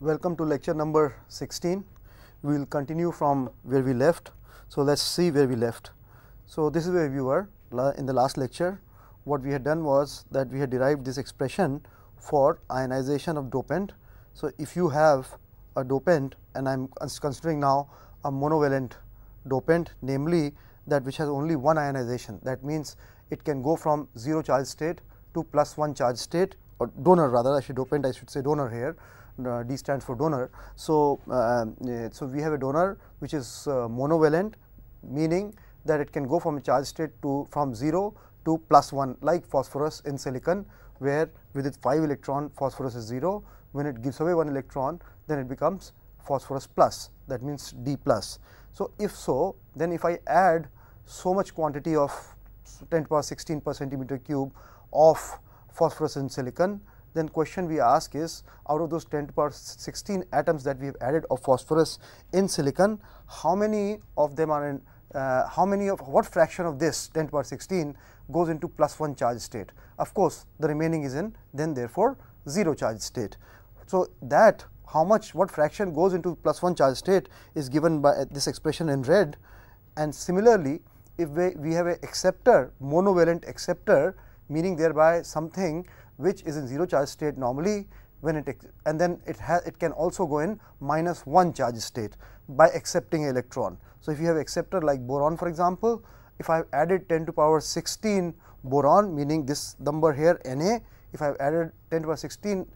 Welcome to lecture number 16. We will continue from where we left. So, let us see where we left. So, this is where we were in the last lecture. What we had done was that we had derived this expression for ionization of dopant. So, if you have a dopant, and I am considering now a monovalent dopant, namely that which has only one ionization, that means it can go from 0 charge state to +1 charge state, or donor rather, I should dopant, I should say donor here. D stands for donor. So, so we have a donor which is monovalent, meaning that it can go from a charge state to from 0 to +1, like phosphorus in silicon, where with its 5 electron phosphorus is 0. When it gives away 1 electron, then it becomes phosphorus plus, that means D plus. So, if so, then if I add so much quantity of 10 to the power 16 per centimeter cube of phosphorus in silicon, then question we ask is, out of those 10 to the power 16 atoms that we have added of phosphorus in silicon, how many of them are in what fraction of this 10 to the power 16 goes into +1 charge state? Of course, the remaining is in then therefore 0 charge state. So, that how much, what fraction goes into +1 charge state is given by this expression in red. And similarly, if we have a acceptor, monovalent acceptor, meaning thereby something which is in 0 charge state normally, when it and then it can also go in -1 charge state by accepting an electron. So, if you have acceptor like boron, for example, if I have added 10 to the power 16 boron, meaning this number here Na, if I have added 10 to the power 16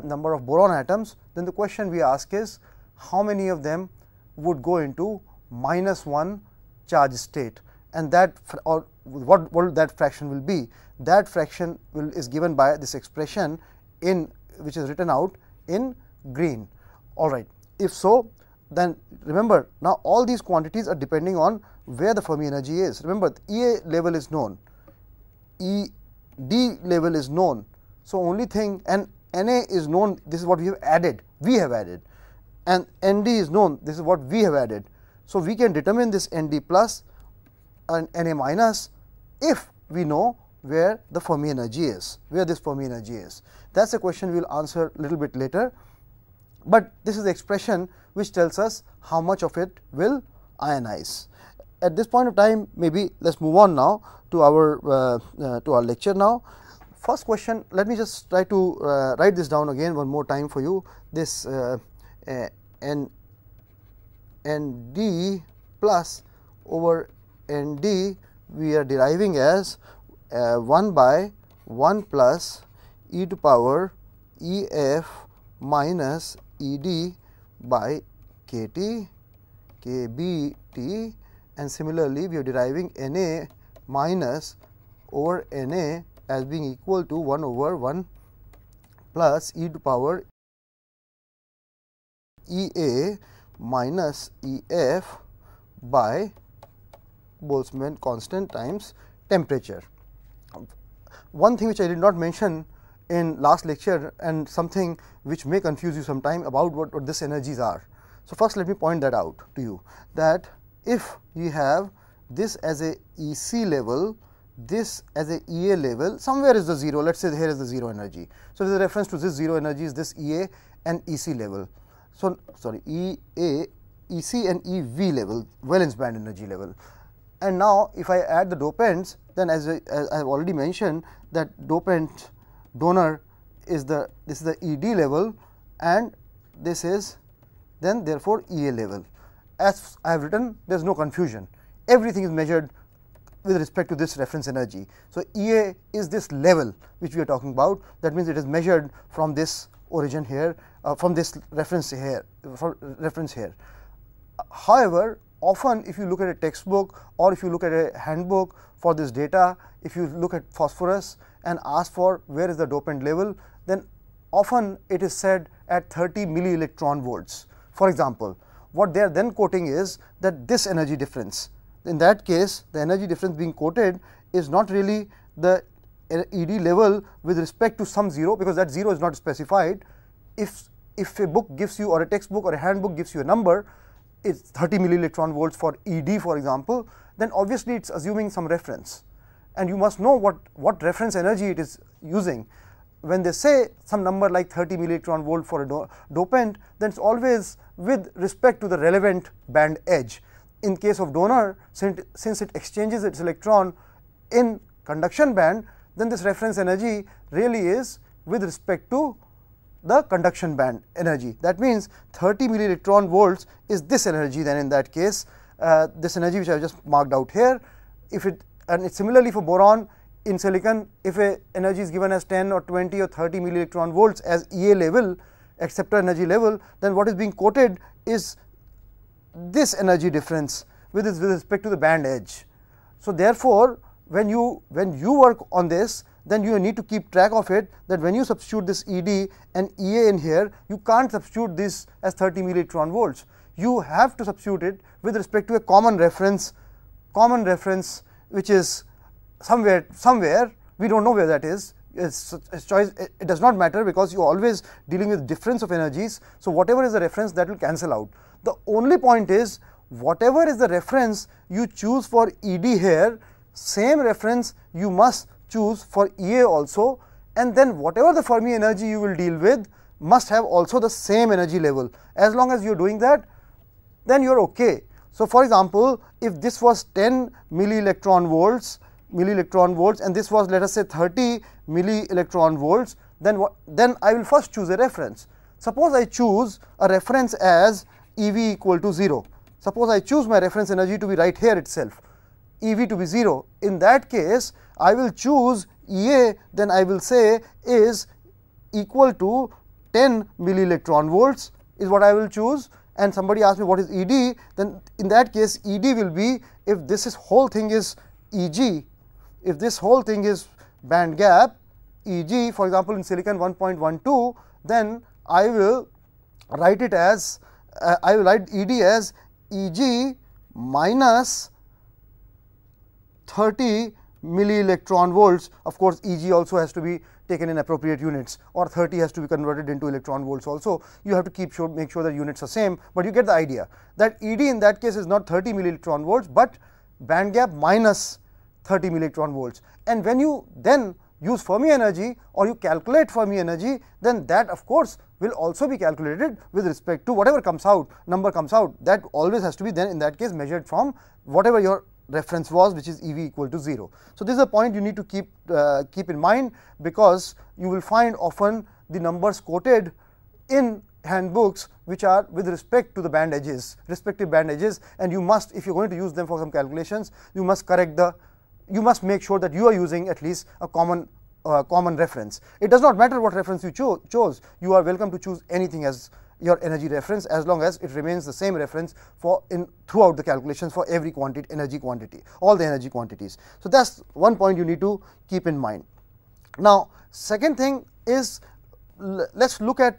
number of boron atoms, then the question we ask is, how many of them would go into -1 charge state, and that, or what that fraction will be? That fraction is given by this expression in which is written out in green. All right. If so, then remember, now all these quantities are depending on where the Fermi energy is. Remember, the EA level is known, ED level is known. So, only thing, and Na is known, this is what we have added, and Nd is known, this is what we have added. So, we can determine this Nd plus and Na minus if we know where the Fermi energy is, where this Fermi energy is. That is a question we will answer a little bit later, but this is the expression which tells us how much of it will ionize. At this point of time, maybe let us move on now to our lecture now. First question, let me just try to write this down again one more time for you. This Nd plus over Nd we are deriving as 1 by 1 plus e to power Ef minus Ed by Kt, Kbt, and similarly we are deriving Na minus over Na as being equal to 1 over 1 plus e to power Ea minus Ef by Boltzmann constant times temperature. One thing which I did not mention in last lecture, and something which may confuse you sometime about what these energies are. So, first let me point that out to you, that if you have this as a EC level, this as a EA level, somewhere is the 0, let us say here is the 0 energy. So, with reference to this 0 energy is this EA and EC level. So, sorry, EA, EC and EV level, valence band energy level. And now, if I add the dopants, then as I have already mentioned, that dopant donor is this is the ED level, and this is then therefore EA level. As I have written, there is no confusion, everything is measured with respect to this reference energy. So, EA is this level which we are talking about, that means it is measured from this origin here, from this reference here, However, often if you look at a textbook or if you look at a handbook for this data, if you look at phosphorus and ask for where is the dopant level, then often it is said at 30 milli electron volts. For example, what they are then quoting is that this energy difference. In that case, the energy difference being quoted is not really the ED level with respect to some 0, because that 0 is not specified. If a book gives you, or a textbook or a handbook gives you a number, it is 30 milli electron volts for ED, for example, then obviously it is assuming some reference, and you must know what reference energy it is using. when they say some number like 30 milli-electron volt for a dopant, then it's always with respect to the relevant band edge. In case of donor, since it exchanges its electron in conduction band, then this reference energy really is with respect to the conduction band energy. That means 30 milli-electron volts is this energy, then in that case this energy which I have just marked out here. If it, and it's similarly for boron in silicon, if a energy is given as 10 or 20 or 30 milli-electron volts as EA level, acceptor energy level, then what is being quoted is this energy difference with respect to the band edge. So therefore, when you work on this, then you need to keep track of it, that when you substitute this ED and EA in here, you can't substitute this as 30 milli-electron volts. You have to substitute it with respect to a common reference which is somewhere we don't know where that is. It's choice, it does not matter, because you are always dealing with difference of energies. So whatever is the reference, that will cancel out. The only point is, whatever is the reference you choose for ED here, same reference you must choose for EA also, and then whatever the Fermi energy you will deal with must have also the same energy level. As long as you are doing that, then you are okay. So for example, if this was 10 milli-electron volts and this was, let us say, 30 milli-electron volts, then I will first choose a reference. Suppose I choose a reference as EV equal to 0. Suppose I choose my reference energy to be right here itself, EV to be 0. In that case, I will choose EA, then I will say is equal to 10 milli-electron volts is what I will choose. And somebody asks me what is ED, then in that case ED will be, if this whole thing is EG, if this whole thing is band gap EG, for example in silicon 1.12, then I will write it as I will write ED as EG minus 30 milli-electron volts. Of course, EG also has to be taken in appropriate units, or 30 has to be converted into electron volts also. You have to make sure that units are same, but you get the idea that ED in that case is not 30 milli-electron volts, but band gap minus 30 milli-electron volts. And when you then use Fermi energy or you calculate Fermi energy, then that of course will also be calculated with respect to whatever comes out, number comes out, that always has to be then in that case measured from whatever your reference was, which is EV equal to 0. So this is a point you need to keep in mind, because you will find often the numbers quoted in handbooks which are with respect to the band edges, respective band edges, and you must, if you are going to use them for some calculations, you must you must make sure that you are using at least a common reference. It does not matter what reference you chose, you are welcome to choose anything as your energy reference, as long as it remains the same reference throughout the calculations for every energy quantity, all the energy quantities. So that's one point you need to keep in mind. Now second thing is, let's look at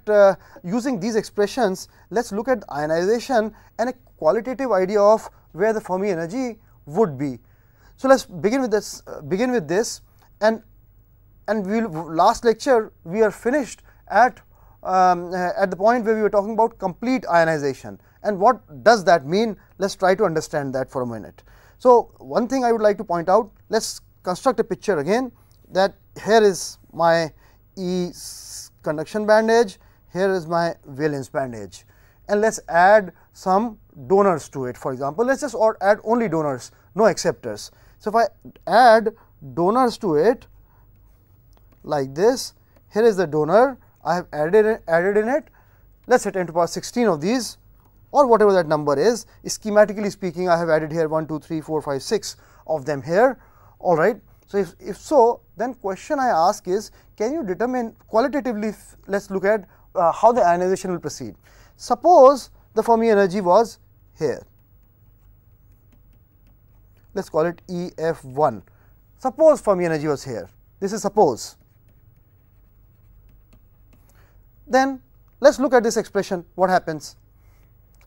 using these expressions, let's look at ionization and a qualitative idea of where the Fermi energy would be. So let's begin with this, and last lecture we are finished at the point where we were talking about complete ionization. And what does that mean? Let's try to understand that for a minute. So one thing I would like to point out, let's construct a picture again, that here is my E conduction band edge, here is my valence band edge, and let's add some donors to it. For example, let's just add only donors, no acceptors. So if I add donors to it like this, here is the donor I have added in it, let's say 10 to the power 16 of these, or whatever that number is. Schematically speaking, I have added here 1, 2, 3, 4, 5, 6 of them here. All right. So if so, then question I ask is, can you determine qualitatively? Let's look at how the ionization will proceed. Suppose the Fermi energy was here. Let's call it EF1. Suppose Fermi energy was here. This is suppose. Then let's look at this expression. What happens?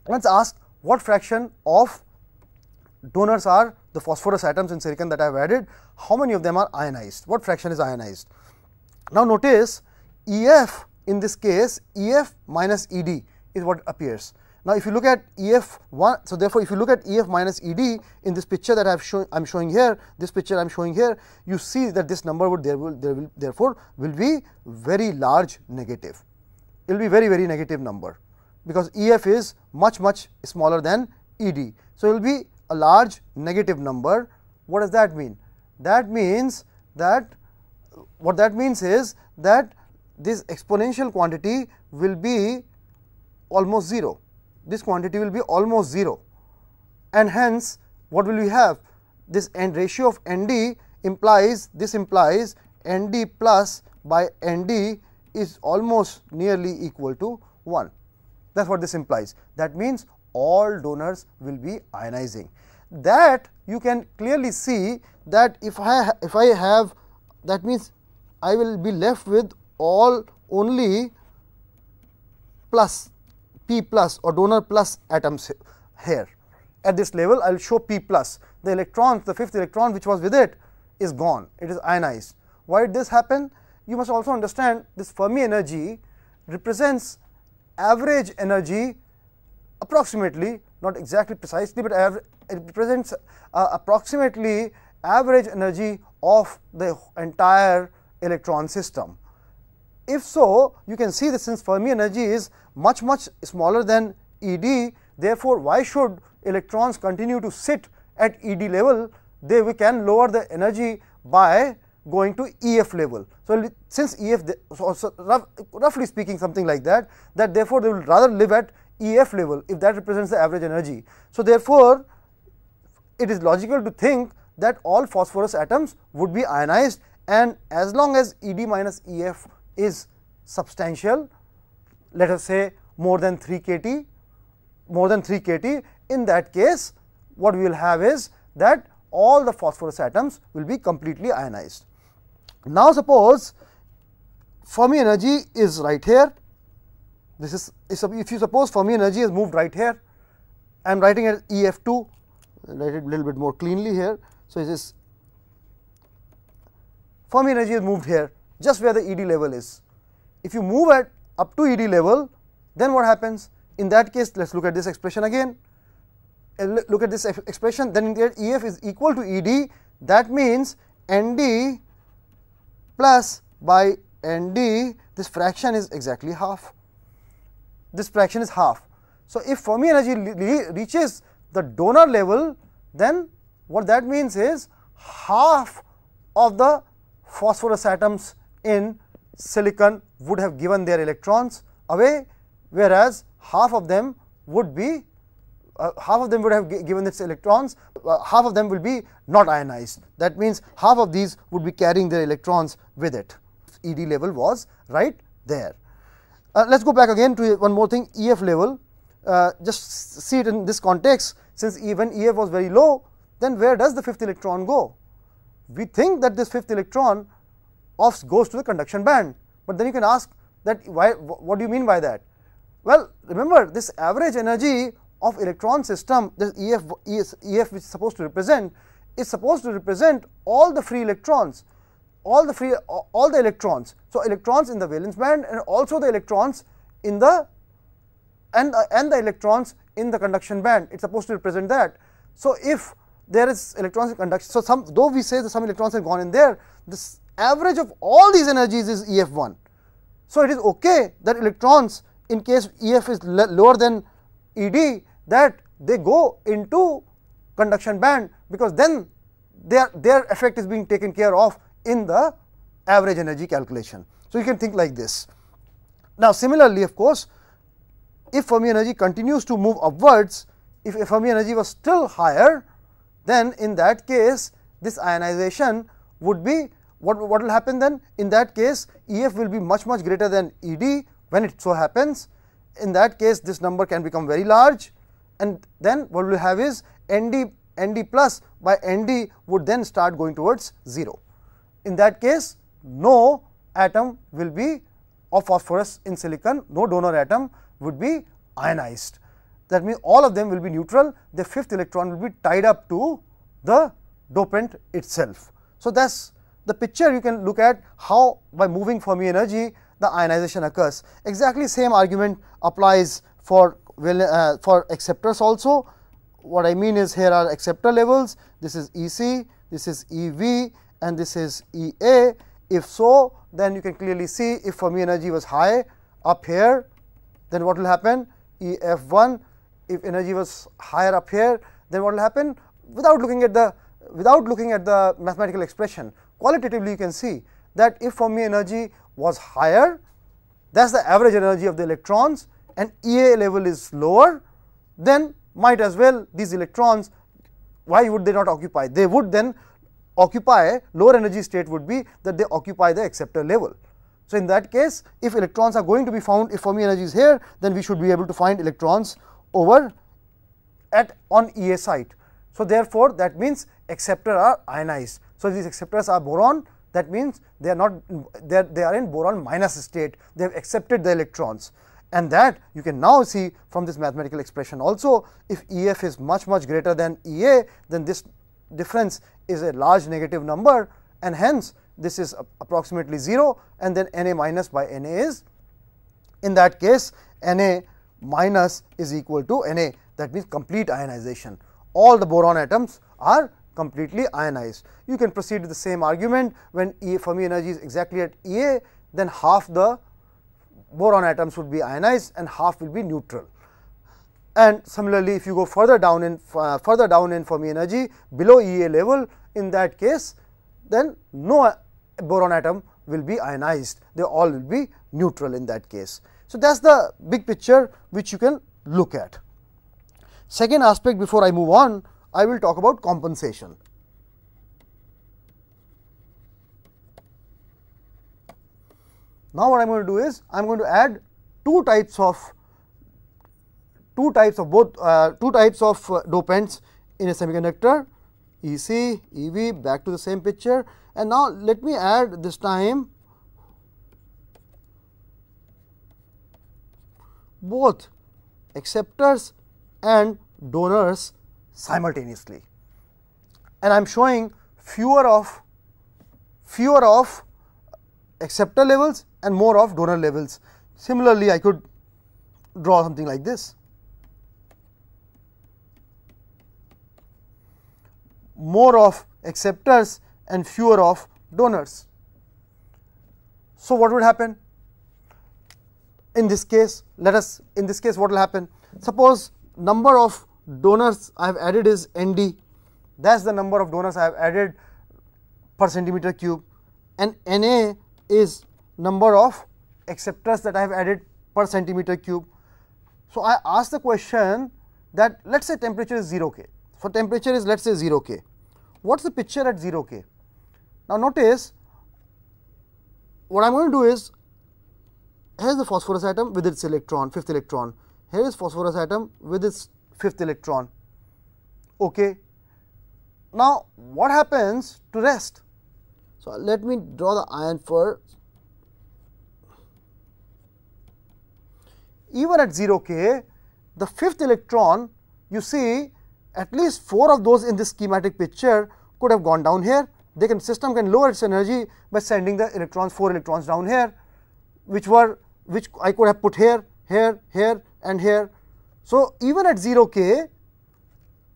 Let's ask what fraction of donors are the phosphorus atoms in silicon that I have added. How many of them are ionized? What fraction is ionized? Now notice EF in this case, EF minus ED is what appears. Now, if you look at EF1, so therefore, if you look at EF minus ED in this picture that I am showing here, this picture I am showing here, you see that this number would therefore will be very large negative. It will be very negative number, because EF is much smaller than ED. So, it will be a large negative number. What does that mean? That means that what that means is that this exponential quantity will be almost 0. This quantity will be almost 0, and hence what will we have? This end ratio of ND implies, this implies ND plus by ND is almost nearly equal to 1. That is what this implies. That means all donors will be ionizing. That you can clearly see that if I have, that means I will be left with only plus, P plus or donor plus atoms here. At this level, I will show P plus. The electrons, the fifth electron which was with it is gone, it is ionized. Why did this happen? You must also understand this Fermi energy represents average energy approximately, not exactly precisely, but it represents approximately average energy of the entire electron system. If so, you can see that since Fermi energy is much smaller than ED, therefore, why should electrons continue to sit at ED level? We can lower the energy by going to EF level. So, since EF, roughly speaking something like that, therefore, they will rather live at EF level if that represents the average energy. So, therefore, it is logical to think that all phosphorus atoms would be ionized, and as long as ED minus EF is substantial, let us say more than 3 kT, in that case what we will have is that all the phosphorus atoms will be completely ionized. Now, suppose Fermi energy is right here. This is, if you suppose Fermi energy is moved right here, I am writing at EF2, write it a little bit more cleanly here. So, it is Fermi energy is moved here, just where the ED level is. If you move up to ED level, then what happens? In that case, let us look at this expression again. Look at this expression, then in there EF is equal to ED. That means ND plus by ND, this fraction is exactly half. This fraction is half. So, if Fermi energy reaches the donor level, then what that means is half of the phosphorus atoms in silicon would have given their electrons away, whereas half of them would have given its electrons, half of them will be not ionized. That means half of these would be carrying their electrons with it. ED level was right there. Let us go back again to one more thing, EF level. Just see it in this context. Since when EF was very low, then where does the fifth electron go? We think that this fifth electron goes to the conduction band, but then you can ask that why, what do you mean by that? Well, remember this average energy of electron system, this EF which is supposed to represent, is supposed to represent all the free electrons, all the electrons. So, electrons in the valence band and also the electrons in the and the electrons in the conduction band, it is supposed to represent that. So, if there is electrons in conduction, so though we say that some electrons have gone in there, this average of all these energies is EF1. So, it is okay that electrons, in case EF is lower than ED, that they go into conduction band, because then their effect is being taken care of in the average energy calculation. So, you can think like this. Now, similarly, of course, if Fermi energy continues to move upwards, if Fermi energy was still higher, then in that case this ionization would be, what will happen then? In that case, EF will be much greater than ED when it so happens. In that case, this number can become very large, and then what we will have is ND plus by ND would then start going towards 0. In that case, no atom will be of phosphorus in silicon, no donor atom would be ionized. That means all of them will be neutral, the fifth electron will be tied up to the dopant itself. So, that is the picture you can look at how by moving Fermi energy the ionization occurs. Exactly same argument applies for for acceptors also, what I mean is here are acceptor levels, this is EC, this is EV and this is EA. If so, then you can clearly see if Fermi energy was high up here, then what will happen? EF1. If energy was higher up here, then what will happen? Without looking at the mathematical expression, qualitatively you can see that if Fermi energy was higher, that is the average energy of the electrons, and EA level is lower, then might as well these electrons, why would they not occupy? They would then occupy, lower energy state would be that they occupy the acceptor level. So, in that case, if electrons are going to be found, if Fermi energy is here, then we should be able to find electrons over on EA site. So, therefore, that means acceptor are ionized. So, these acceptors are boron, that means they are not, they are in boron minus state, they have accepted the electrons, and that you can now see from this mathematical expression also. If EF is much greater than EA, then this difference is a large negative number, and hence this is approximately 0, and then Na minus by Na is, in that case, Na minus is equal to Na, that means complete ionization. All the boron atoms are completely ionized. You can proceed with the same argument when Fermi energy is exactly at EA, then half the boron atoms would be ionized and half will be neutral. And similarly, if you go further down in Fermi energy below EA level, in that case, then no boron atom will be ionized, they all will be neutral in that case. So, that is the big picture which you can look at. Second aspect, before I move on, I will talk about compensation. Now, what I am going to do is I am going to add two types of dopants in a semiconductor, EC, EV, back to the same picture, and now let me add this time both acceptors and donors simultaneously, and I am showing fewer of acceptor levels and more of donor levels. Similarly, I could draw something like this, more of acceptors and fewer of donors. So, what would happen in this case? What will happen? Suppose number of donors I have added is ND, that is the number of donors I have added per centimeter cube, and Na is number of acceptors that I have added per centimeter cube. So, I ask the question that let us say temperature is 0 K. So, temperature is let us say 0 K. What is the picture at 0 K? Now, notice what I am going to do is, here is the phosphorus atom with its electron, 5th electron. Here is phosphorus atom with its 5th electron. Okay. Now, what happens to rest? So, let me draw the ion first. Even at 0 K, the 5th electron, you see at least 4 of those in this schematic picture could have gone down here. System can lower its energy by sending the electrons, 4 electrons down here, which I could have put here, here, here and here. So, even at 0 K,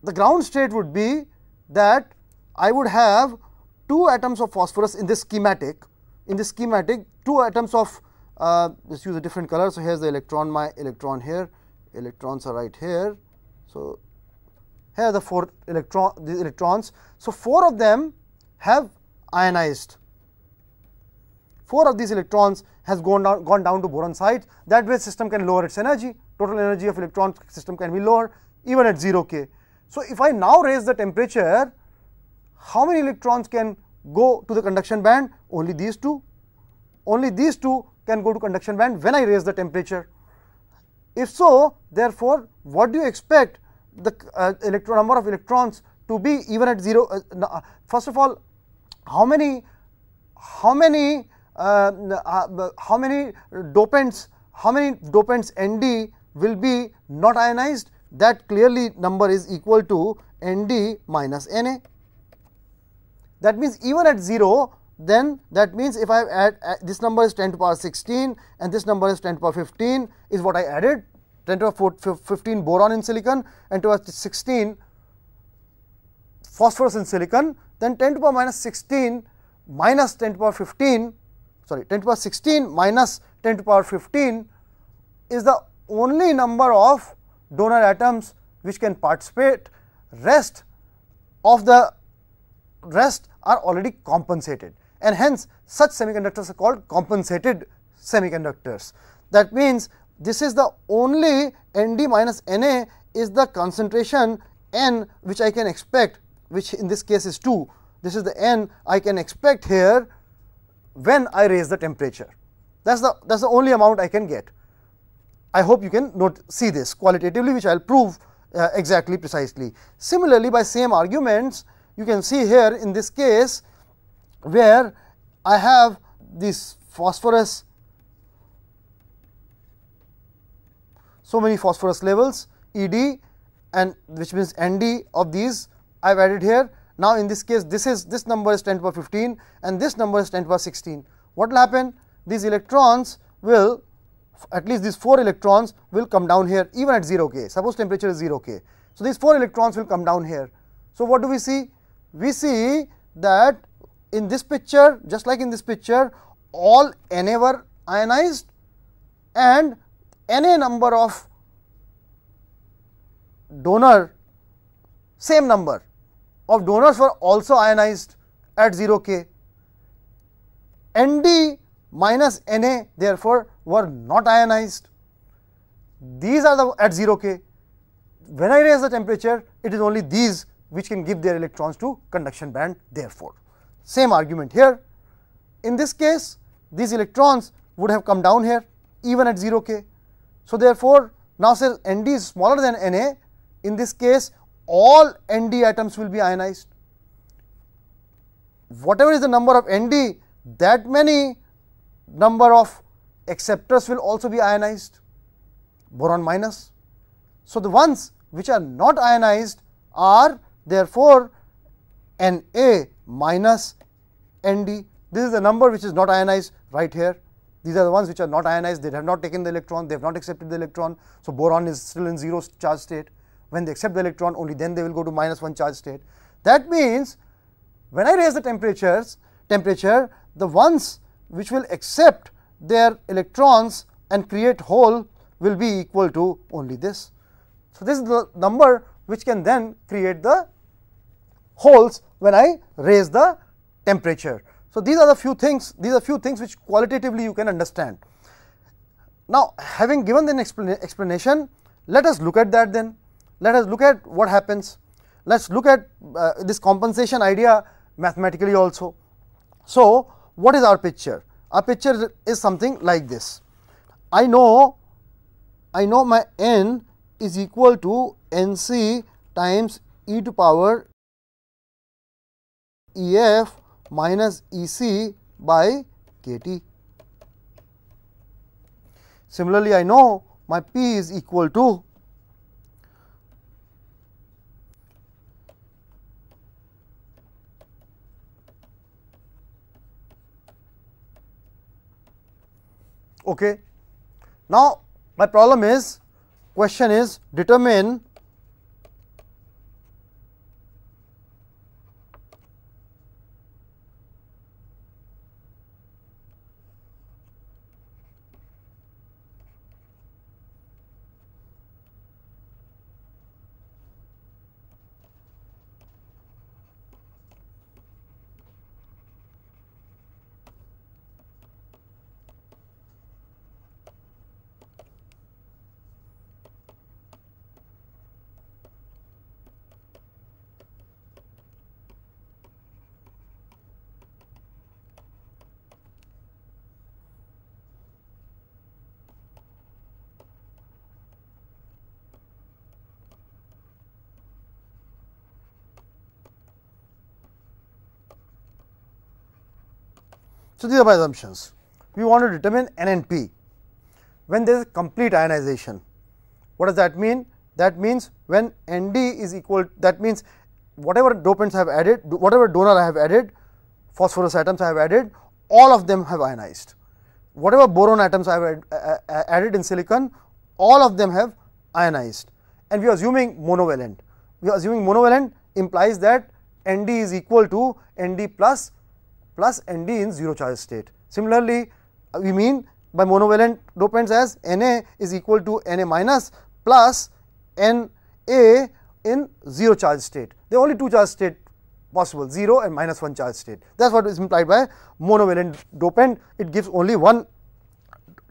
the ground state would be that I would have 2 atoms of phosphorus in this schematic. In this schematic, 2 atoms of let's use a different color. So, here is the electron, my electron here, electrons are right here. So, here are the 4 electrons. So, 4 of them have ionized. 4 of these electrons has gone down to boron site. That way, system can lower its energy. Total energy of electron system can be lower even at 0 K. So, if I now raise the temperature, how many electrons can go to the conduction band? Only these 2. Only these 2 can go to conduction band when I raise the temperature. If so, therefore, what do you expect the number of electrons to be even at 0? First of all, how many dopants Nd will be not ionized? That clearly number is equal to Nd minus Na. That means even at 0, then that means if I add this number is 10 to the power 16 and this number is 10 to the power 15 is what I added. 10 to the power 15 boron in silicon and 10 to the power 16 phosphorus in silicon, then 10 to the power minus 16 minus 10 to the power 15, sorry, 10 to the power 16 minus 10 to the power 15 is the only number of donor atoms which can participate. Rest are already compensated, and hence such semiconductors are called compensated semiconductors. That means this is the only Nd minus Na is the concentration N which I can expect, which in this case is 2. This is the N I can expect here when I raise the temperature. That's the only amount I can get. I hope you can see this qualitatively, which I will prove exactly precisely. Similarly, by same arguments, you can see here in this case where I have this phosphorus, so many phosphorus levels Ed, and which means Nd of these I have added here. Now, in this case this number is 10 to the power 15 and this number is 10 to the power 16. What will happen? These electrons will, at least these 4 electrons will come down here even at 0 K. Suppose temperature is 0 K. So, these 4 electrons will come down here. So, what do we see? We see that in this picture, just like in this picture, all Na were ionized and Na number of donor, same number of donors were also ionized at 0 K. Nd minus Na therefore were not ionized. These are the at 0 K. When I raise the temperature, it is only these which can give their electrons to conduction band. Therefore, same argument here. In this case, these electrons would have come down here even at 0 K. So, therefore, now since Nd is smaller than Na, in this case all Nd atoms will be ionized. Whatever is the number of Nd, that many number of acceptors will also be ionized, boron minus. So, the ones which are not ionized are therefore Na minus Nd. This is the number which is not ionized right here. These are the ones which are not ionized, they have not taken the electron, they have not accepted the electron. So, boron is still in 0 charge state. When they accept the electron, only then they will go to -1 charge state. That means, when I raise the temperature, the ones which will accept their electrons and create hole will be equal to only this. So, this is the number which can then create the holes when I raise the temperature. So, these are the few things which qualitatively you can understand. Now, having given an explanation, let us look at that then. Let us look at what happens. Let us look at this compensation idea mathematically also. So, what is our picture? Our picture is something like this. I know my N is equal to Nc times e to power Ef minus Ec by Kt. Similarly, I know my P is equal to okay. Now, my question is determine so, these are my assumptions. We want to determine N and P when there is complete ionization. What does that mean? That means when Nd is equal, that means whatever dopants I have added, whatever donor I have added, phosphorus atoms I have added, all of them have ionized. Whatever boron atoms I have added in silicon, all of them have ionized, and we are assuming monovalent. We are assuming monovalent implies that Nd is equal to Nd plus Nd in zero charge state. Similarly, we mean by monovalent dopants as Na is equal to Na minus plus Na in zero charge state. There are only two charge state possible, 0 and -1 charge state. That is what is implied by monovalent dopant. It gives only one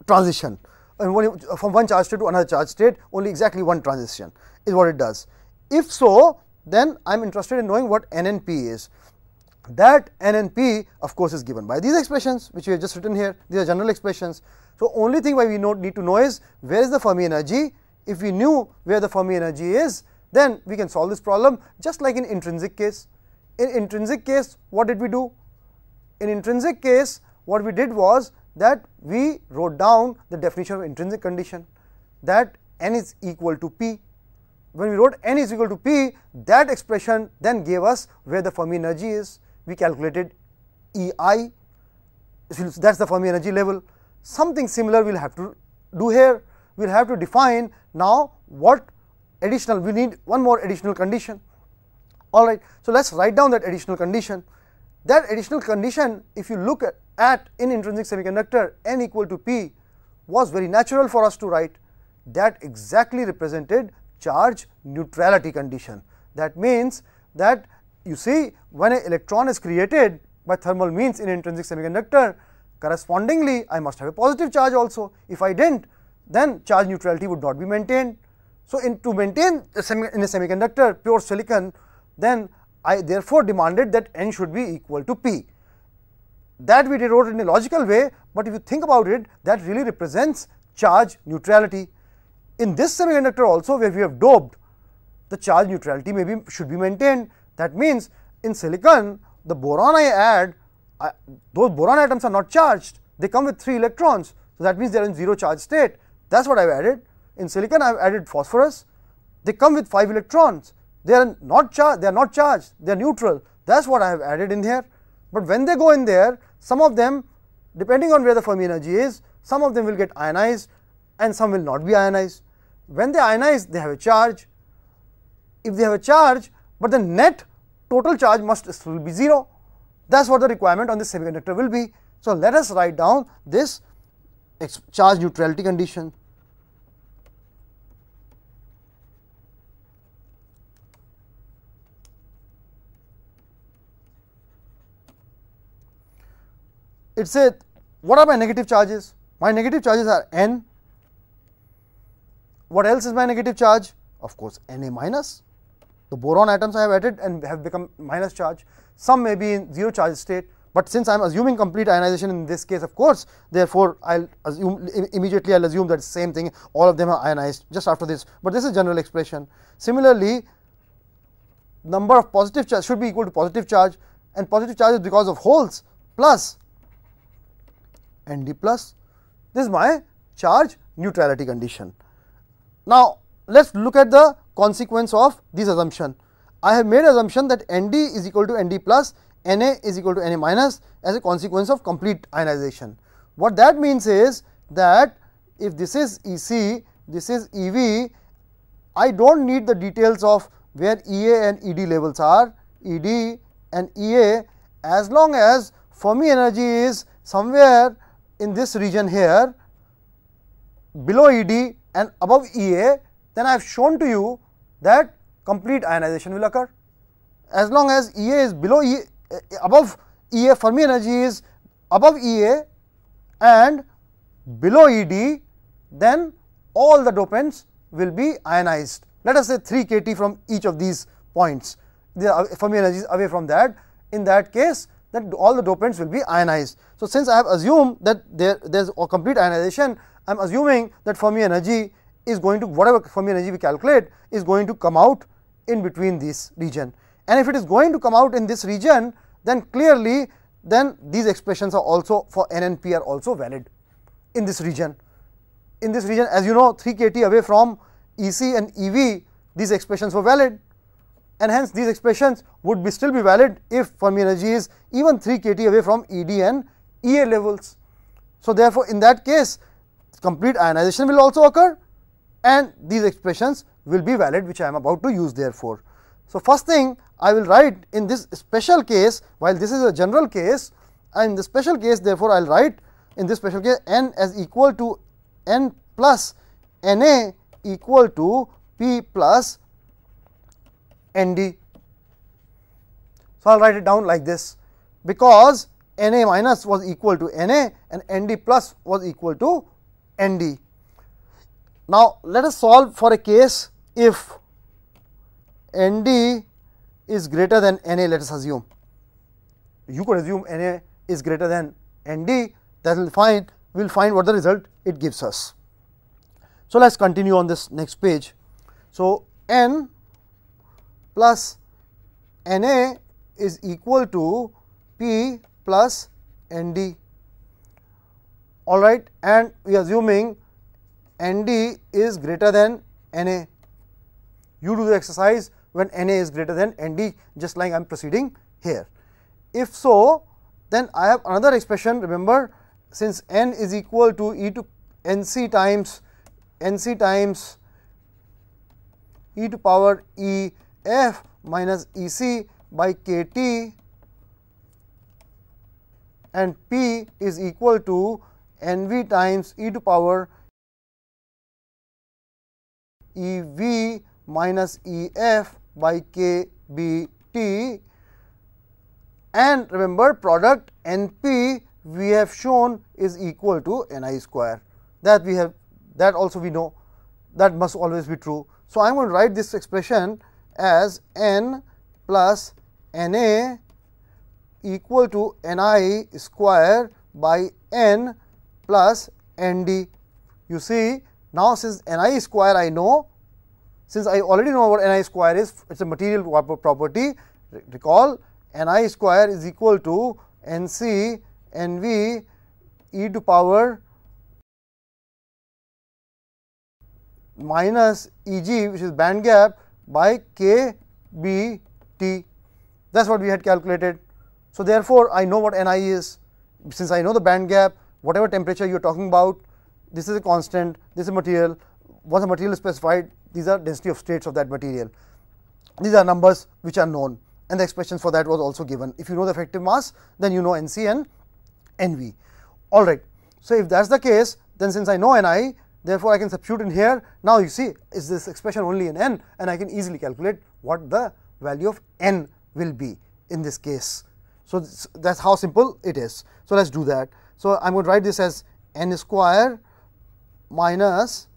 transition, and from one charge state to another charge state, only exactly one transition is what it does. If so, then I am interested in knowing what NNP is. That NNP of course is given by these expressions which we have just written here. These are general expressions. So, only thing why we need to know is where is the Fermi energy. If we knew where the Fermi energy is, then we can solve this problem just like in intrinsic case. In intrinsic case, what did we do? In intrinsic case, what we did was that we wrote down the definition of intrinsic condition, that n is equal to p. When we wrote n is equal to p, that expression then gave us where the Fermi energy is. We calculated EI, that is the Fermi energy level. Something similar we will have to do here. We will have to define now what additional, we need one more additional condition. Alright, so let us write down that additional condition. That additional condition, if you look at in intrinsic semiconductor, n equal to p, was very natural for us to write. That exactly represented charge neutrality condition. That means that you see, when an electron is created by thermal means in intrinsic semiconductor, correspondingly I must have a positive charge also. If I didn't, then charge neutrality would not be maintained. So, to maintain in a semiconductor pure silicon, then I therefore demanded that n should be equal to p. That we wrote in a logical way, but if you think about it, that really represents charge neutrality. In this semiconductor also, where we have doped, the charge neutrality should be maintained. That means in silicon, the boron I add, those boron atoms are not charged, they come with 3 electrons. So, that means they are in zero charge state. That is what I have added. In silicon, I have added phosphorus, they come with 5 electrons. They are not charged, they are neutral. That is what I have added in here. But when they go in there, some of them, depending on where the Fermi energy is, some of them will get ionized and some will not be ionized. When they ionize, they have a charge. If they have a charge, but the net total charge must still be 0. That is what the requirement on this semiconductor will be. So, let us write down this charge neutrality condition. It said, what are my negative charges? My negative charges are n. What else is my negative charge? Of course, Na minus. The boron atoms I have added and have become minus charge. Some may be in zero charge state, but since I am assuming complete ionization in this case, of course, therefore, I will assume immediately I will assume that same thing, all of them are ionized just after this, but this is general expression. Similarly, number of positive charge should be equal to positive charge, and positive charge is because of holes plus Nd plus. This is my charge neutrality condition. Now, let us look at the consequence of this assumption. I have made assumption that Nd is equal to Nd plus, Na is equal to Na minus as a consequence of complete ionization. What that means is that if this is Ec, this is Ev, I do not need the details of where Ea and Ed levels are, Ed and Ea, as long as Fermi energy is somewhere in this region here below Ed and above Ea, then I have shown to you that complete ionization will occur. As long as Ea is below above Ea, Fermi energy is above Ea and below Ed, then all the dopants will be ionized. Let us say 3 kT from each of these points, the Fermi energy is away from that. In that case, that all the dopants will be ionized. So, since I have assumed that there is a complete ionization, I am assuming that Fermi energy is going to, whatever Fermi energy we calculate, is going to come out in between this region. And if it is going to come out in this region, then clearly then these expressions are also for N and P are also valid in this region. In this region, as you know, 3 kT away from Ec and Ev, these expressions were valid, and hence these expressions would still be valid if Fermi energy is even 3 kT away from Ed and Ea levels. So, therefore, in that case complete ionization will also occur and these expressions will be valid, which I am about to use therefore. So, first thing I will write in this special case, while this is a general case, and in the special case therefore, I will write in this special case n as equal to n plus Na equal to P plus Nd. So, I will write it down like this, because Na minus was equal to Na and Nd plus was equal to Nd. Now, let us solve for a case if Nd is greater than Na. Let us assume, you could assume Na is greater than Nd, that will find, we will find what the result it gives us. So, let us continue on this next page. So, n plus Na is equal to P plus Nd, all right, and we are assuming Nd is greater than Na. You do the exercise when Na is greater than Nd, just like I am proceeding here. If so, then I have another expression. Remember, since n is equal to e to nc times e to power E f minus E c by k t, and P is equal to n v times e to power E v minus E f by k b t, and remember product N p we have shown is equal to Ni square, that we have, that also we know, that must always be true. So, I am going to write this expression as n plus Na equal to Ni square by n plus Nd. You see, now since Ni square I know, since I already know what Ni square is, it is a material property. Recall, Ni square is equal to Nc Nv e to power minus Eg, which is band gap, by k b t. That is what we had calculated. So, therefore, I know what Ni is, since I know the band gap, whatever temperature you are talking about, this is a constant, this is a material. Once a material is specified, these are density of states of that material. These are numbers which are known, and the expression for that was also given. If you know the effective mass, then you know Nc and Nv. All right. So, if that is the case, then since I know Ni, therefore, I can substitute in here. Now, you see, is this expression only in n, and I can easily calculate what the value of n will be in this case. So, that is how simple it is. So, let us do that. So, I am going to write this as n square minus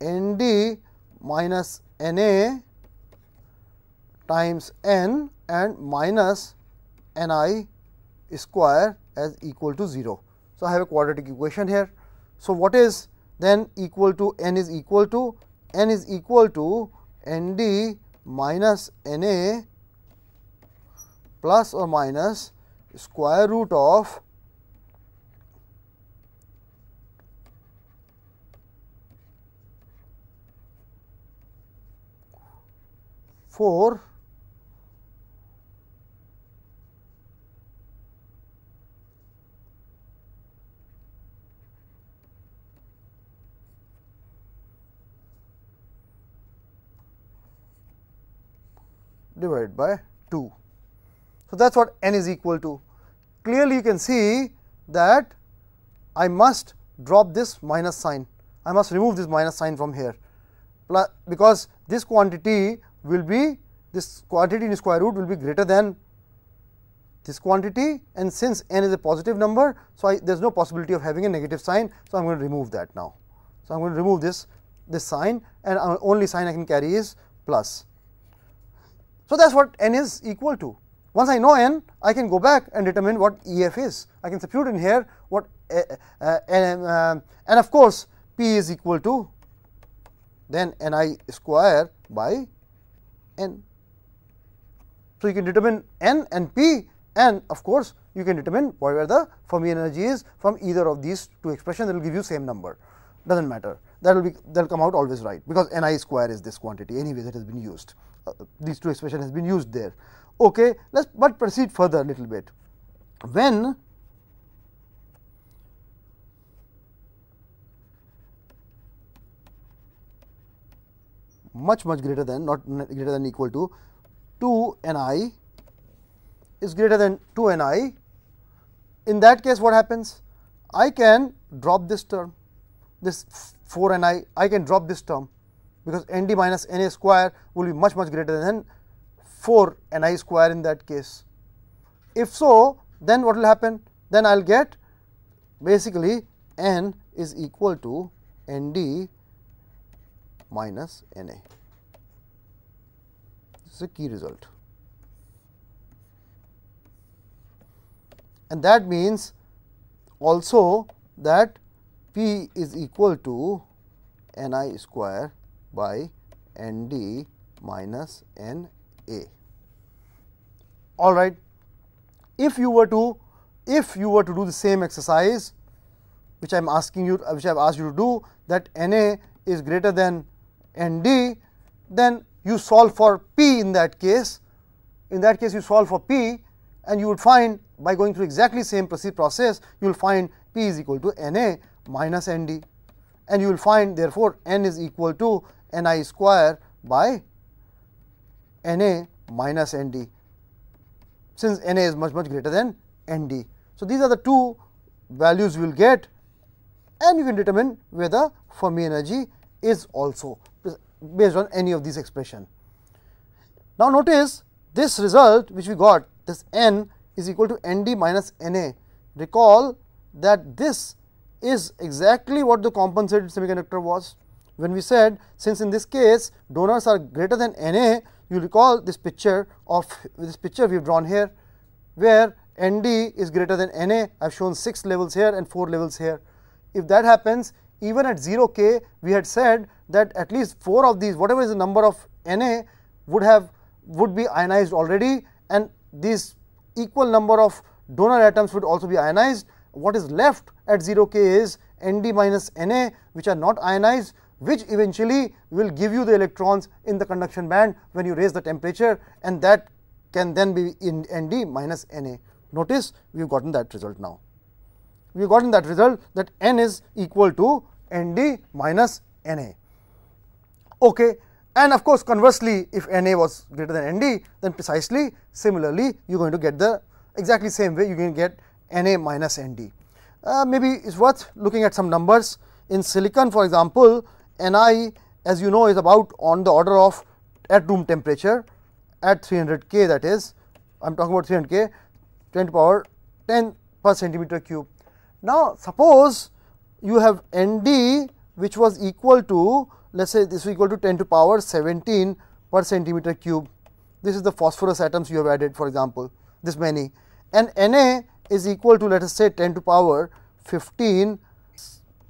Nd minus Na times n and minus Ni square as equal to 0. So, I have a quadratic equation here. So, what is then equal to n is equal to Nd minus Na plus or minus square root of four divided by 2. So, that is what n is equal to. Clearly, you can see that I must drop this minus sign, I must remove this minus sign from here, because this quantity will be, this quantity in square root will be greater than this quantity, and since n is a positive number, so there is no possibility of having a negative sign. So, I am going to remove that now. So, I am going to remove this sign, and only sign I can carry is plus. So, that is what n is equal to. Once I know n, I can go back and determine what Ef is. I can substitute in here what and of course, P is equal to then Ni square by n. So, you can determine n and P, and of course, you can determine whatever the Fermi energy is from either of these two expressions. That will give you same number, does not matter, that will come out always right, because Ni square is this quantity anyway that has been used. These two expressions has been used there. Okay, let us proceed further a little bit. When much greater than, not greater than, equal to 2 Ni is greater than 2 Ni, in that case what happens? I can drop this term, this 4 Ni, I can drop this term, because Nd minus Na square will be much greater than 4 Ni square in that case. If so, then what will happen? Then I will get basically N is equal to Nd minus Na. This is a key result. And that means also that P is equal to Ni square by Nd minus Na. All right. If you were to do the same exercise which I am asking you, which I have asked you to do, that Na is greater than Nd, then you solve for P in that case. In that case, you solve for P, and you would find, by going through exactly same process, you will find P is equal to Na minus Nd, and you will find therefore N is equal to Ni square by Na minus Nd, since Na is much greater than Nd. So, these are the two values you will get, and you can determine where the Fermi energy is also based on any of these expression. Now, notice this result which we got, this N is equal to Nd minus Na. Recall that this is exactly what the compensated semiconductor was. When we said, since in this case donors are greater than Na, you recall this picture we have drawn here, where Nd is greater than Na. I have shown 6 levels here and 4 levels here. If that happens, even at 0 k, we had said that at least 4 of these, whatever is the number of Na, would be ionized already, and these equal number of donor atoms would also be ionized. What is left at 0 k is Nd minus Na, which are not ionized, which eventually will give you the electrons in the conduction band when you raise the temperature, and that can then be in Nd minus Na. Notice we have gotten that result now. We have gotten that result that N is equal to Nd minus Na. Okay. And of course, conversely, if Na was greater than Nd, then precisely similarly you are going to get the exactly same way, you are going to get Na minus Nd. Maybe it is worth looking at some numbers. In silicon, for example, Ni, as you know, is about on the order of, at room temperature, at 300 K, that is, I am talking about 300 K, 10 to power 10 per centimeter cube. Now, suppose you have Nd which was equal to, let us say this is equal to 10 to power 17 per centimeter cube. This is the phosphorus atoms you have added, for example, this many, and Na is equal to, let us say, 10 to power 15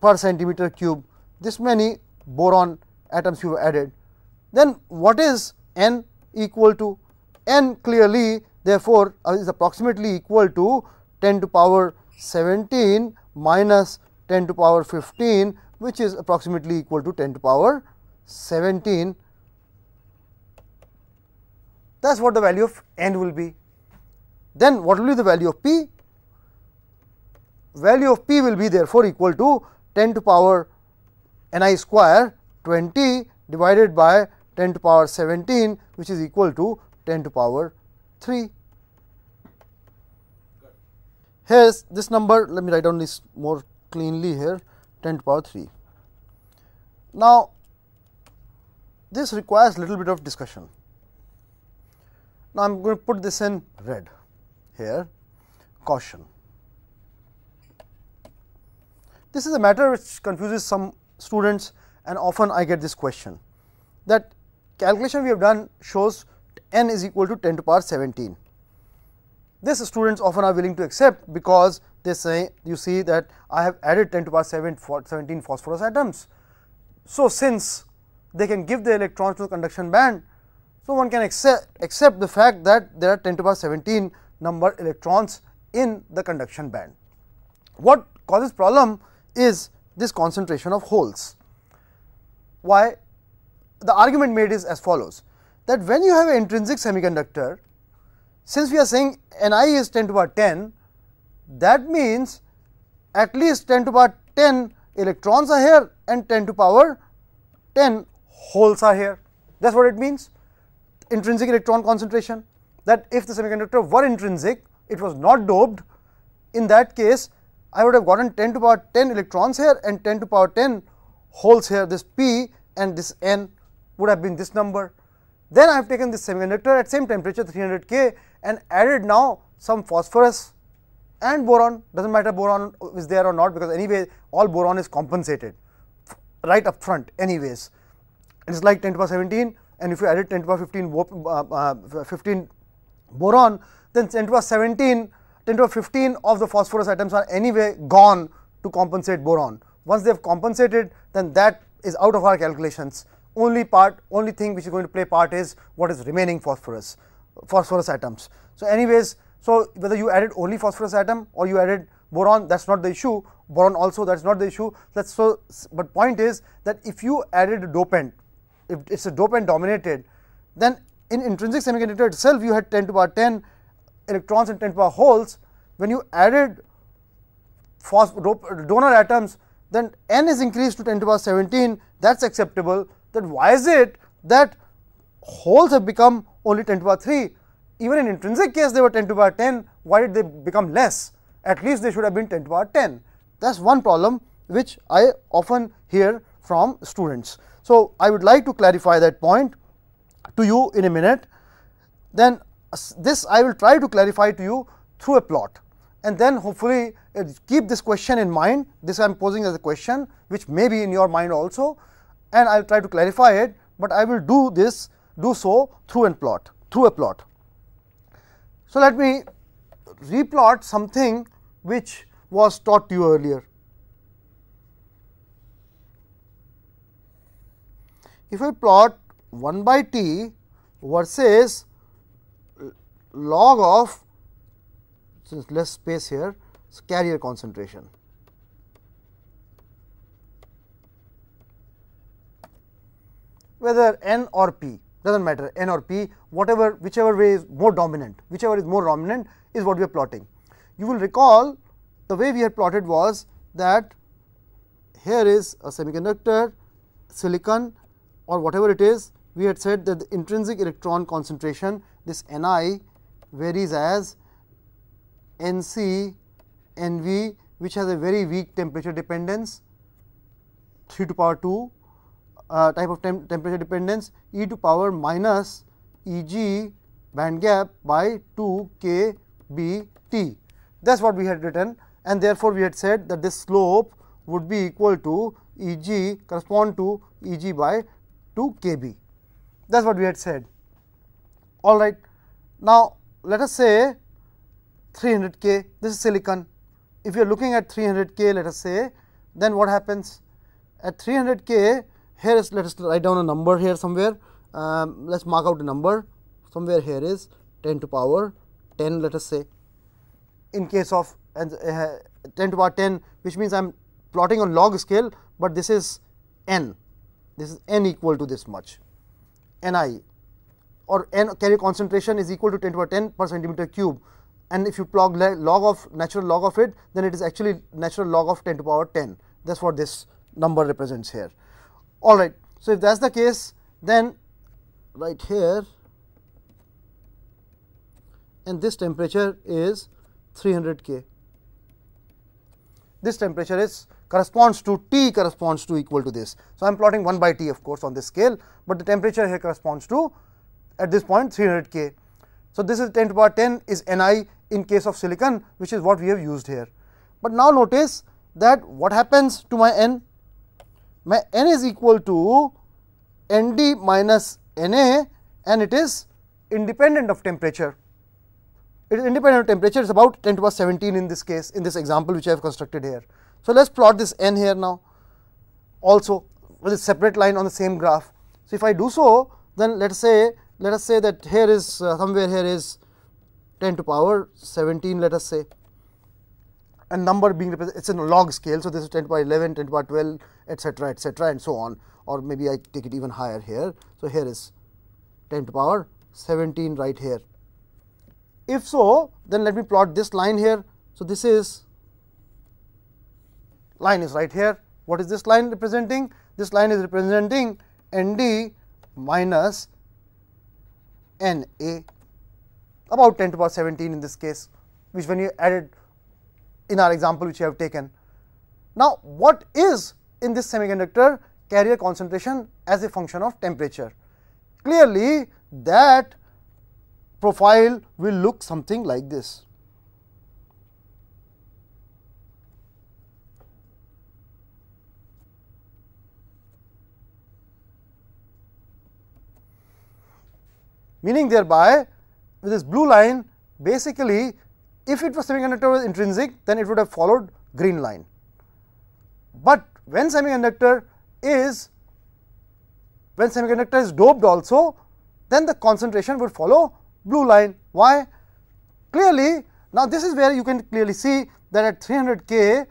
per centimeter cube, this many boron atoms you have added. Then what is N equal to? N clearly therefore is approximately equal to 10 to power 17 minus 10 to power 15, which is approximately equal to 10 to power 17. That is what the value of N will be. Then what will be the value of P? Value of P will be therefore equal to 10 to power Ni square 20 divided by 10 to power 17, which is equal to 10 to power 3. Here is this number, let me write down this more cleanly here, 10 to power 3. Now, this requires little bit of discussion. Now, I am going to put this in red here, caution. This is a matter which confuses some students, and often I get this question, that calculation we have done shows N is equal to 10 to power 17. This students often are willing to accept, because they say, you see that I have added 10 to power 17 phosphorus atoms. So, since they can give the electrons to the conduction band, so one can accept the fact that there are 10 to power 17 number electrons in the conduction band. What causes problem is this concentration of holes. Why? The argument made is as follows, that when you have an intrinsic semiconductor, since we are saying Ni is 10 to power 10, that means at least 10 to power 10 electrons are here and 10 to power 10 holes are here. That is what it means, intrinsic electron concentration, that if the semiconductor were intrinsic, it was not doped, in that case I would have gotten 10 to the power 10 electrons here and 10 to the power 10 holes here, this p and this n would have been this number. Then I have taken this semiconductor at same temperature 300 K and added now some phosphorus and boron, does not matter boron is there or not, because anyway all boron is compensated right up front anyways. It is like 10 to the power 17, and if you added 10 to the power 15 boron, then 10 to the power 17, 10 to the power 15 of the phosphorus atoms are anyway gone to compensate boron. Once they have compensated, then that is out of our calculations. Only thing which is going to play part is what is remaining phosphorus atoms. So anyways, so whether you added only phosphorus atom or you added boron, that is not the issue, boron also, that is not the issue. But point is that if you added a dopant, if it is a dopant dominated, then in intrinsic semiconductor itself you had 10 to the power 10 electrons and 10 to the power holes. When you added donor atoms, then n is increased to 10 to the power 17, that is acceptable. Then why is it that holes have become only 10 to the power 3? Even in intrinsic case they were 10 to the power 10, why did they become less? At least they should have been 10 to the power 10. That is one problem which I often hear from students. So I would like to clarify that point to you in a minute. Then this I will try to clarify to you through a plot, and then hopefully keep this question in mind. This I am posing as a question which may be in your mind also, and I will try to clarify it, but I will do so through a plot. So let me replot something which was taught to you earlier. If I plot 1 by T versus log of, since less space here, carrier concentration. Whether n or p, does not matter, n or p, whichever way is more dominant, is what we are plotting. You will recall the way we had plotted was that here is a semiconductor, silicon or whatever it is. We had said that the intrinsic electron concentration, this Ni varies as Nc, Nv, which has a very weak temperature dependence, 3 to the power 2 type of temperature dependence, e to the power minus Eg band gap by 2 kBt. That is what we had written, and therefore we had said that this slope would be equal to Eg, correspond to Eg by 2 kb. That is what we had said. All right. Now let us say 300 K, this is silicon. If you are looking at 300 K, let us say, then what happens at 300 K? Here is, let us write down a number here somewhere. Let us mark out a number somewhere. Here is 10 to the power 10, let us say, in case of 10 to the power 10, which means I am plotting on log scale, but this is n, this is n equal to this much, Ni, or n carrier concentration is equal to 10 to the power 10 per centimeter cube, and if you plug natural log of it, then it is actually natural log of 10 to the power 10. That is what this number represents here. All right. So if that is the case, then right here, and this temperature is 300 K. This temperature is corresponds to T, corresponds to equal to this. So I am plotting 1 by T of course on this scale, but the temperature here corresponds to at this point 300 K. So this is 10 to the power 10 is Ni in case of silicon, which is what we have used here. But now notice that what happens to my n? My n is equal to Nd minus Na, and it is independent of temperature. It is independent of temperature, it is about 10 to the power 17 in this case, in this example which I have constructed here. So let us plot this n here now also with a separate line on the same graph. So if I do so, then let us say that here is somewhere here is 10 to the power 17, let us say, and number being represented, it is in a log scale. So this is 10 to the power 11, 10 to the power 12, etc., and so on, or maybe I take it even higher here. So here is 10 to the power 17 right here. If so, then let me plot this line here. So this is line is right here. What is this line representing? This line is representing Nd minus Na, about 10 to the power 17 in this case, which when you added in our example which you have taken. Now, what is in this semiconductor carrier concentration as a function of temperature? Clearly, that profile will look something like this. Meaning thereby, with this blue line, basically if it was semiconductor was intrinsic, then it would have followed green line. But when semiconductor is doped also, then the concentration would follow blue line. Why? Clearly, now this is where you can clearly see that at 300 K,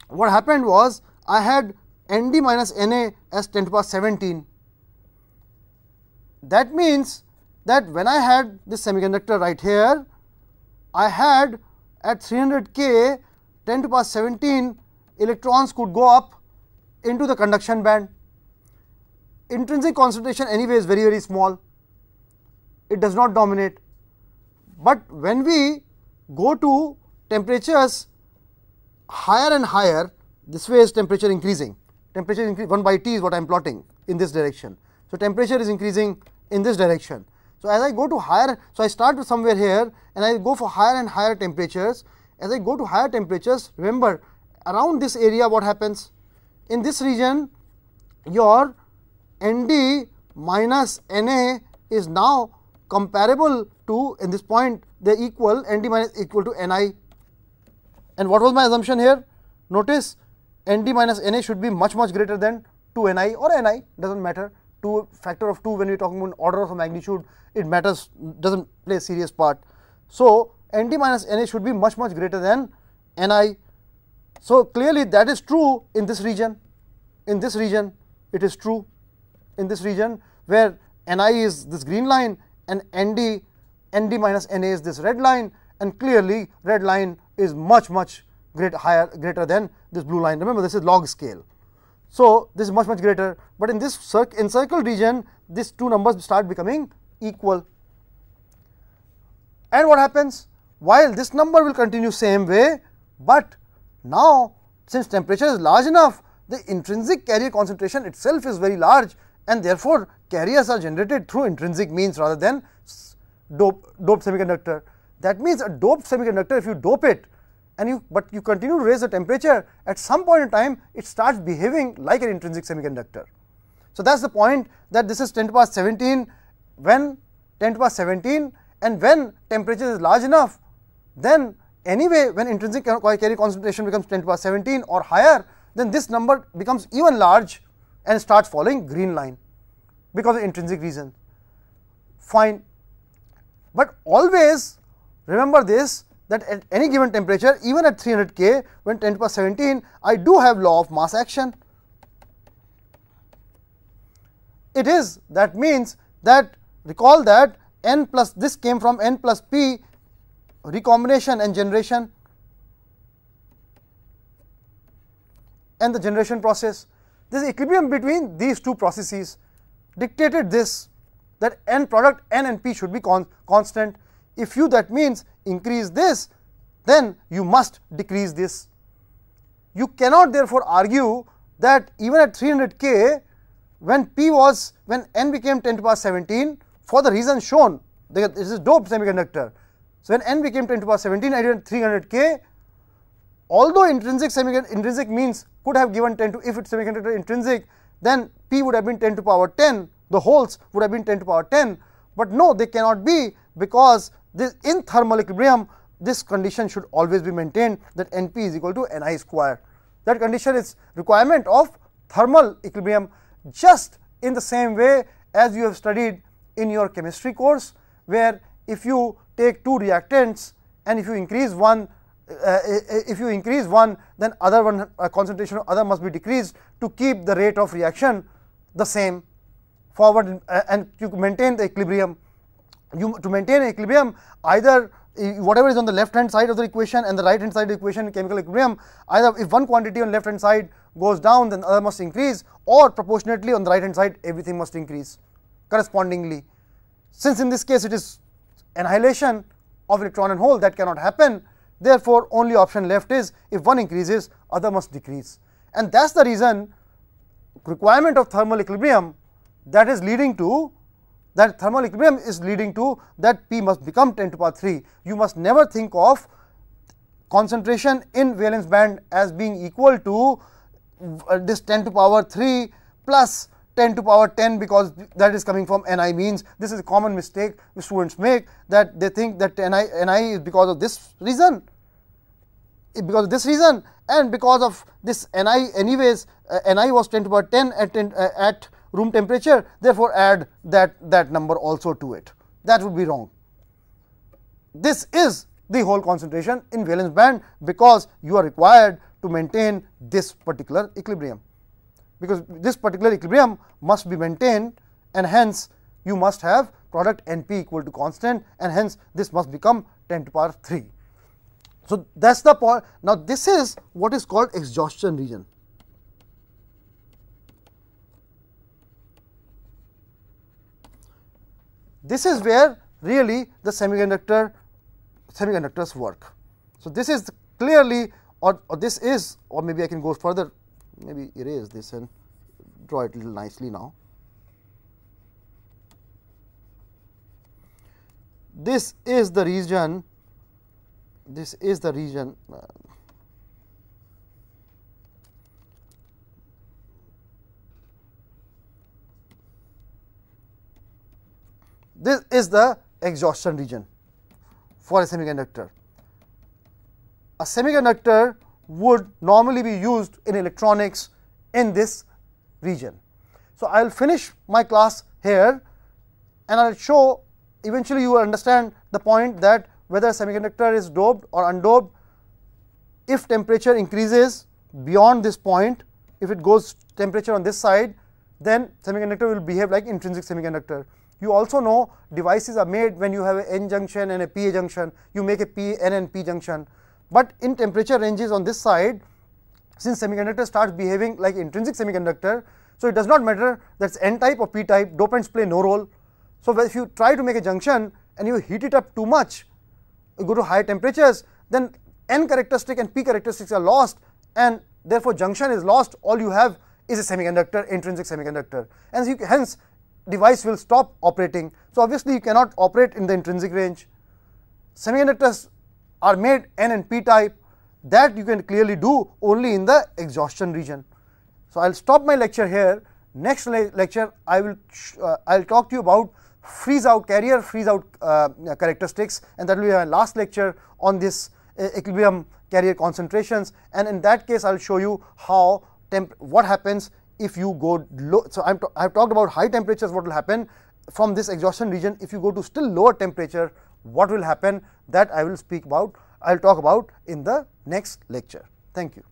what happened was I had Nd minus Na as 10 to the power 17. That means that when I had this semiconductor right here, I had at 300 K 10 to the power 17 electrons could go up into the conduction band. Intrinsic concentration anyway is very, very small, it does not dominate. But when we go to temperatures higher and higher, this way is temperature increasing. Temperature increase 1 by T is what I am plotting in this direction. So, temperature is increasing in this direction. So, as I go to higher, so I start with somewhere here and I go for higher and higher temperatures. As I go to higher temperatures, remember around this area what happens? In this region, your Nd minus Na is now comparable to, in this point they equal, Nd minus equal to Ni. And what was my assumption here? Notice Nd minus Na should be much greater than 2 Ni or Ni, does not matter. 2 factor of 2 when we are talking about order of magnitude, it matters, does not play a serious part. So, Nd minus Na should be much greater than Ni. So, clearly that is true in this region. In this region it is true, in this region where Ni is this green line and Nd minus Na is this red line, and clearly red line is much greater than this blue line. Remember, this is log scale. So, this is much greater, but in this encircled region these two numbers start becoming equal. And what happens? While this number will continue same way, but now since temperature is large enough, the intrinsic carrier concentration itself is very large, and therefore carriers are generated through intrinsic means rather than doped semiconductor. That means a doped semiconductor, if you dope it and but you continue to raise the temperature, at some point in time it starts behaving like an intrinsic semiconductor. So, that is the point, that this is 10 to the power 17, when 10 to the power 17, and when temperature is large enough, then anyway when intrinsic carrier concentration becomes 10 to the power 17 or higher, then this number becomes even large and starts following green line because of intrinsic reason. Fine, but always remember this, that at any given temperature, even at 300 K, when 10 to the power 17, I do have law of mass action. It is, that means that, recall that n plus, this came from n plus p recombination and generation and the generation process. This equilibrium between these two processes dictated this, that n product n and p should be constant. If you, that means, increase this, then you must decrease this. You cannot therefore argue that even at 300 K, when n became 10 to the power 17, for the reason shown, this is doped semiconductor. So, when n became 10 to the power 17 at 300 K, although intrinsic means could have given 10 to, if its semiconductor intrinsic, then P would have been 10 to the power 10, the holes would have been 10 to the power 10, but no, they cannot be, because this, in thermal equilibrium, this condition should always be maintained, that Np is equal to Ni square. That condition is requirement of thermal equilibrium, just in the same way as you have studied in your chemistry course, where if you take two reactants and if you increase one, then other one concentration of other must be decreased to keep the rate of reaction the same forward, and to maintain the equilibrium. To maintain an equilibrium, either whatever is on the left hand side of the equation and the right hand side of the equation in chemical equilibrium, either if one quantity on left hand side goes down, then the other must increase, or proportionately on the right hand side everything must increase. correspondingly. Since in this case it is annihilation of electron and hole, that cannot happen. Therefore, only option left is if one increases, other must decrease, and that is the reason requirement of thermal equilibrium that is leading to that thermal equilibrium is leading to that P must become 10 to the power 3. You must never think of concentration in valence band as being equal to this 10 to the power 3 plus 10 to the power 10, because that is coming from Ni means. This is a common mistake which students make, that they think that Ni is because of this reason, and because of this Ni anyways, Ni was 10 to the power 10 at room temperature, therefore add that number also to it. That would be wrong. This is the whole concentration in valence band, because you are required to maintain this particular equilibrium, because this particular equilibrium must be maintained, and hence you must have product Np equal to constant, and hence this must become 10 to the power 3. So, that is the point. Now, this is what is called exhaustion region. This is where really the semiconductors work. So, this is clearly, or this is, or maybe I can go further, maybe erase this and draw it a little nicely now. This is the region, this is the region this is the exhaustion region for a semiconductor. A semiconductor would normally be used in electronics in this region. So, I will finish my class here, and I will show, eventually you will understand the point that whether a semiconductor is doped or undoped, if temperature increases beyond this point, if it goes temperature on this side, then semiconductor will behave like intrinsic semiconductor. You also know devices are made when you have an N junction and a PA junction, you make a N and P junction, but in temperature ranges on this side, since semiconductor starts behaving like intrinsic semiconductor, so it does not matter that is N type or P type, dopants play no role. So, if you try to make a junction and you heat it up too much, you go to high temperatures, then N characteristic and P characteristics are lost, and therefore, junction is lost. All you have is a semiconductor, intrinsic semiconductor, and hence device will stop operating. So, obviously, you cannot operate in the intrinsic range. Semiconductors are made N and P type, that you can clearly do only in the exhaustion region. So, I will stop my lecture here. Next lecture, I will talk to you about freeze out carrier, freeze out characteristics, and that will be my last lecture on this equilibrium carrier concentrations, and in that case I will show you how what happens if you go low. So, I have talked about high temperatures, what will happen from this exhaustion region. If you go to still lower temperature, what will happen, that I will speak about, I will talk about in the next lecture. Thank you.